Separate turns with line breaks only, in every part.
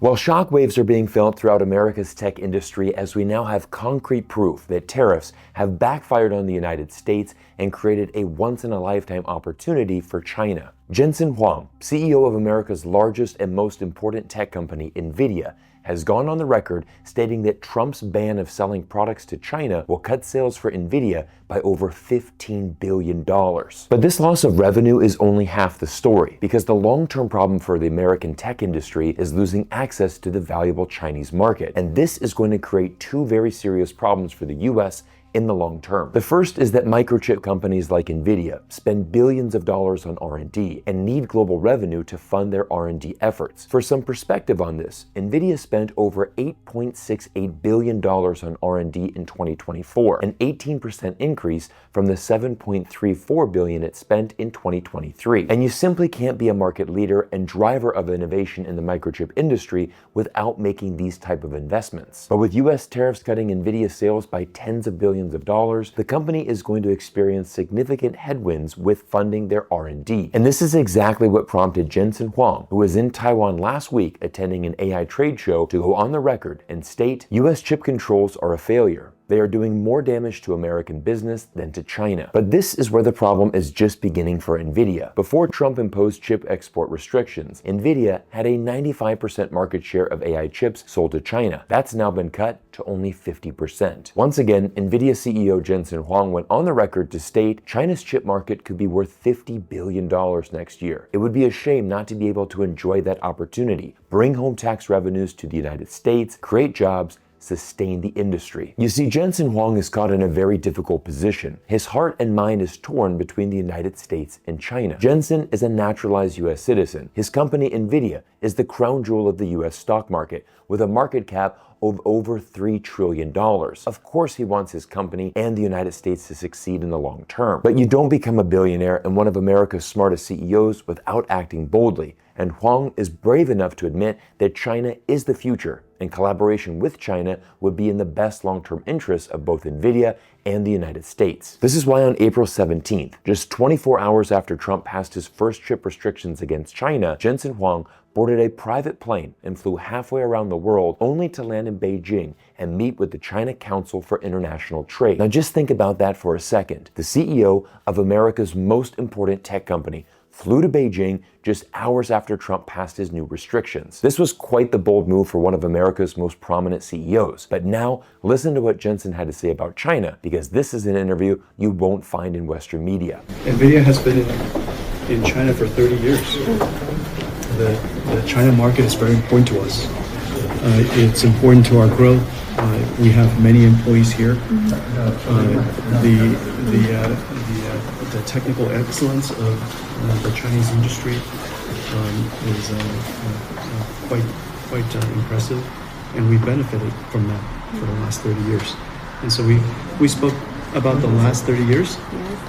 While shockwaves are being felt throughout America's tech industry as we now have concrete proof that tariffs have backfired on the United States and created a once-in-a-lifetime opportunity for China. Jensen Huang, CEO of America's largest and most important tech company, Nvidia, has gone on the record stating that Trump's ban of selling products to China will cut sales for Nvidia by over $15 billion. But this loss of revenue is only half the story, because the long-term problem for the American tech industry is losing access to the valuable Chinese market. And this is going to create two very serious problems for the US in the long term. The first is that microchip companies like Nvidia spend billions of dollars on R&D and need global revenue to fund their R&D efforts. For some perspective on this, Nvidia spent over $8.68 billion on R&D in 2024, an 18% increase from the $7.34 billion it spent in 2023. And you simply can't be a market leader and driver of innovation in the microchip industry without making these type of investments. But with US tariffs cutting Nvidia sales by tens of billions of dollars, the company is going to experience significant headwinds with funding their R&D. And this is exactly what prompted Jensen Huang, who was in Taiwan last week attending an AI trade show, to go on the record and state, US chip controls are a failure. They are doing more damage to American business than to China. But this is where the problem is just beginning for Nvidia. Before Trump imposed chip export restrictions, Nvidia had a 95% market share of AI chips sold to China. That's now been cut to only 50%. Once again, Nvidia CEO Jensen Huang went on the record to state China's chip market could be worth $50 billion next year. It would be a shame not to be able to enjoy that opportunity, bring home tax revenues to the United States, create jobs, sustain the industry. You see, Jensen Huang is caught in a very difficult position. His heart and mind is torn between the United States and China. Jensen is a naturalized US citizen. His company, Nvidia, is the crown jewel of the US stock market, with a market cap of over $3 trillion. Of course, he wants his company and the United States to succeed in the long term. But you don't become a billionaire and one of America's smartest CEOs without acting boldly. And Huang is brave enough to admit that China is the future, and collaboration with China would be in the best long-term interests of both Nvidia and the United States. This is why on April 17th, just 24 hours after Trump passed his first chip restrictions against China, Jensen Huang boarded a private plane and flew halfway around the world only to land in Beijing and meet with the China Council for International Trade. Now just think about that for a second. The CEO of America's most important tech company flew to Beijing just hours after Trump passed his new restrictions. This was quite the bold move for one of America's most prominent CEOs. But now, listen to what Jensen had to say about China, because this is an interview you won't find in Western media.
Nvidia has been in China for 30 years. The China market is very important to us. It's important to our growth. We have many employees here. The technical excellence of the Chinese industry is quite impressive, and we benefited from that for the last 30 years. And so we spoke about the last 30 years,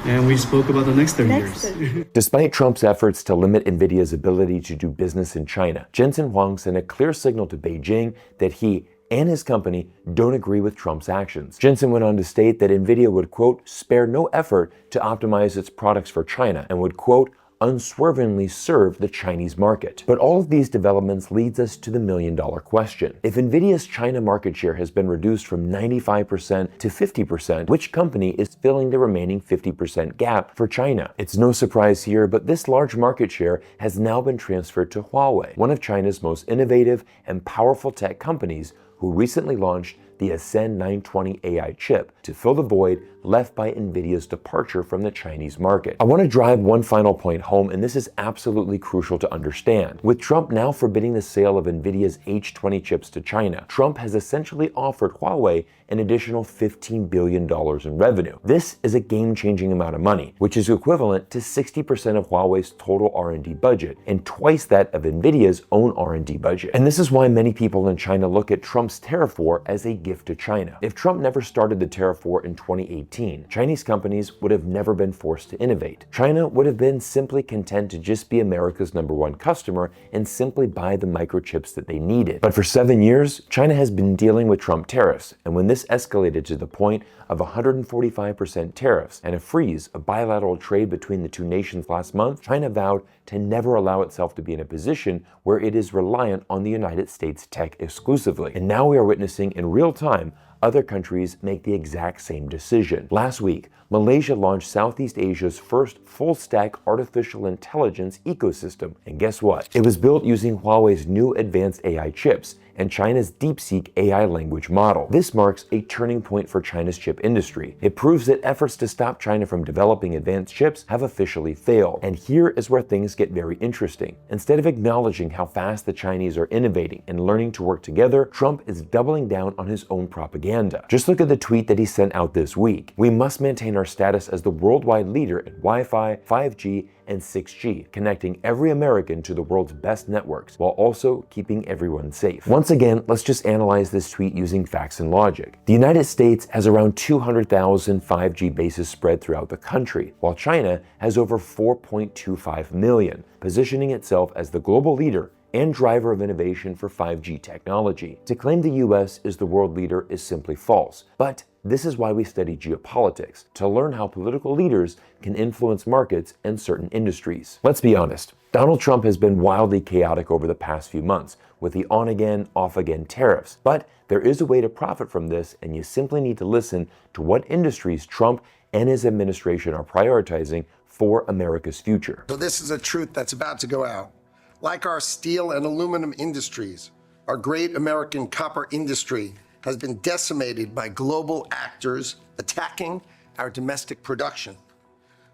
and we spoke about the next 30 years.
Despite Trump's efforts to limit Nvidia's ability to do business in China, Jensen Huang sent a clear signal to Beijing that he and his company don't agree with Trump's actions. Jensen went on to state that Nvidia would, quote, spare no effort to optimize its products for China and would, quote, unswervingly serve the Chinese market. But all of these developments leads us to the million-dollar question. If Nvidia's China market share has been reduced from 95% to 50%, which company is filling the remaining 50% gap for China? It's no surprise here, but this large market share has now been transferred to Huawei, one of China's most innovative and powerful tech companies, who recently launched the Ascend 920 AI chip to fill the void left by Nvidia's departure from the Chinese market. I want to drive one final point home, and this is absolutely crucial to understand. With Trump now forbidding the sale of Nvidia's H20 chips to China, Trump has essentially offered Huawei an additional $15 billion in revenue. This is a game-changing amount of money, which is equivalent to 60% of Huawei's total R&D budget and twice that of Nvidia's own R&D budget. And this is why many people in China look at Trump's tariff war as a gift to China. If Trump never started the tariff war in 2018, Chinese companies would have never been forced to innovate. China would have been simply content to just be America's #1 customer and simply buy the microchips that they needed. But for 7 years, China has been dealing with Trump tariffs, and when this this escalated to the point of 145% tariffs and a freeze of bilateral trade between the two nations last month, China vowed to never allow itself to be in a position where it is reliant on the United States tech exclusively. And now we are witnessing in real time other countries make the exact same decision. Last week, Malaysia launched Southeast Asia's first full-stack artificial intelligence ecosystem. And guess what? It was built using Huawei's new advanced AI chips and China's DeepSeek AI language model. This marks a turning point for China's chip industry. It proves that efforts to stop China from developing advanced chips have officially failed. And here is where things get very interesting. Instead of acknowledging how fast the Chinese are innovating and learning to work together, Trump is doubling down on his own propaganda. Just look at the tweet that he sent out this week. We must maintain our status as the worldwide leader in Wi-Fi, 5G, and 6G, connecting every American to the world's best networks, while also keeping everyone safe. Once again, let's just analyze this tweet using facts and logic. The United States has around 200,000 5G bases spread throughout the country, while China has over 4.25 million, positioning itself as the global leader and driver of innovation for 5G technology. To claim the US is the world leader is simply false, but this is why we study geopolitics, to learn how political leaders can influence markets and certain industries. Let's be honest, Donald Trump has been wildly chaotic over the past few months with the on-again, off-again tariffs. But there is a way to profit from this, and you simply need to listen to what industries Trump and his administration are prioritizing for America's future.
So this is a truth that's about to go out. Like our steel and aluminum industries, our great American copper industry has been decimated by global actors attacking our domestic production.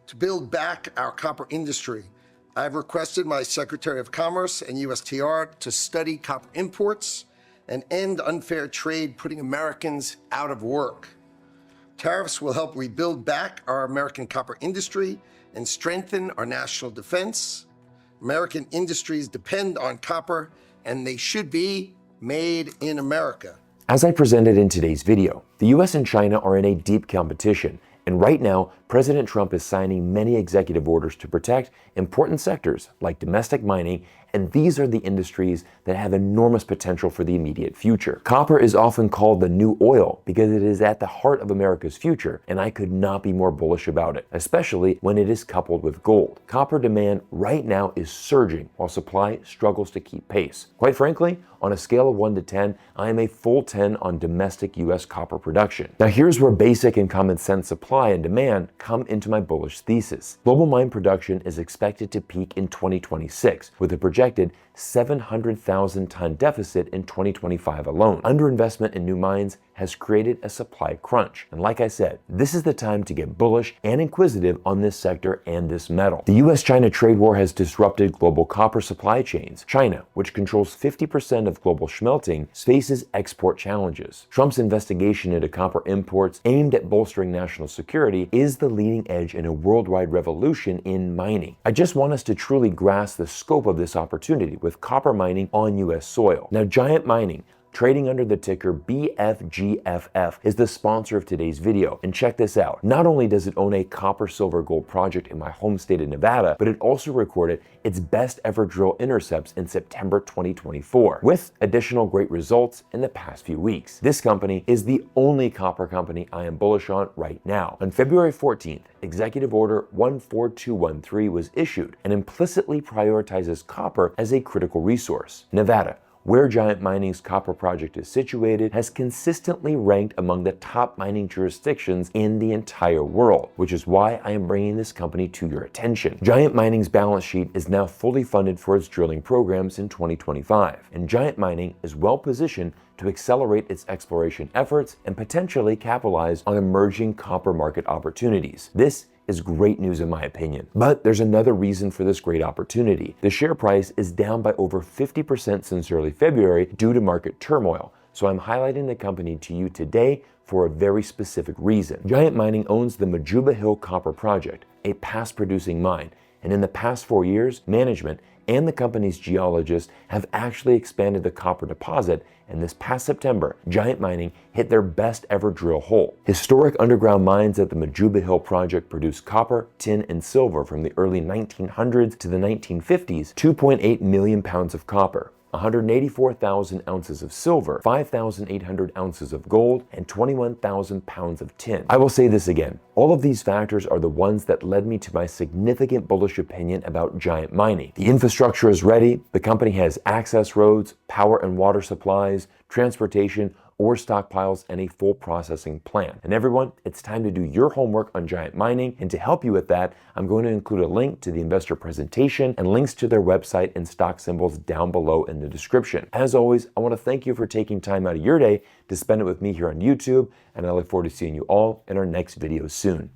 To build back our copper industry, I've requested my Secretary of Commerce and USTR to study copper imports and end unfair trade, putting Americans out of work. Tariffs will help rebuild back our American copper industry and strengthen our national defense. American industries depend on copper, and they should be made in America.
As I presented in today's video, the US and China are in a deep competition, and right now, President Trump is signing many executive orders to protect important sectors like domestic mining, and these are the industries that have enormous potential for the immediate future. Copper is often called the new oil because it is at the heart of America's future, and I could not be more bullish about it, especially when it is coupled with gold. Copper demand right now is surging while supply struggles to keep pace. Quite frankly, on a scale of 1 to 10, I am a full 10 on domestic US copper production. Now here's where basic and common sense supply and demand come into my bullish thesis. Global mine production is expected to peak in 2026, with a projected 700,000 ton deficit in 2025 alone. Underinvestment in new mines has created a supply crunch. And like I said, this is the time to get bullish and inquisitive on this sector and this metal. The US-China trade war has disrupted global copper supply chains. China, which controls 50% of global smelting, faces export challenges. Trump's investigation into copper imports aimed at bolstering national security is the leading edge in a worldwide revolution in mining. I just want us to truly grasp the scope of this opportunity with copper mining on US soil. Now, Giant Mining, trading under the ticker BFGFF, is the sponsor of today's video. And check this out. Not only does it own a copper, silver, gold project in my home state of Nevada, but it also recorded its best ever drill intercepts in September 2024, with additional great results in the past few weeks. This company is the only copper company I am bullish on right now. On February 14th, Executive Order 14213 was issued and implicitly prioritizes copper as a critical resource. Nevada, where Giant Mining's copper project is situated, has consistently ranked among the top mining jurisdictions in the entire world, which is why I am bringing this company to your attention. Giant Mining's balance sheet is now fully funded for its drilling programs in 2025, and Giant Mining is well positioned to accelerate its exploration efforts and potentially capitalize on emerging copper market opportunities. This is great news in my opinion. But there's another reason for this great opportunity. The share price is down by over 50% since early February due to market turmoil. So I'm highlighting the company to you today for a very specific reason. Giant Mining owns the Majuba Hill Copper Project, a past producing mine. And in the past 4 years, management and the company's geologists have actually expanded the copper deposit, and this past September, Giant Mining hit their best ever drill hole. Historic underground mines at the Majuba Hill project produced copper, tin, and silver from the early 1900s to the 1950s, 2.8 million pounds of copper, 184,000 ounces of silver, 5,800 ounces of gold, and 21,000 pounds of tin. I will say this again. All of these factors are the ones that led me to my significant bullish opinion about giant mining. The infrastructure is ready, the company has access roads, power and water supplies, transportation, ore stockpiles, and a full processing plant. And everyone, it's time to do your homework on giant mining, and to help you with that, I'm going to include a link to the investor presentation and links to their website and stock symbols down below in the description. As always, I want to thank you for taking time out of your day to spend it with me here on YouTube, and I look forward to seeing you all in our next video soon.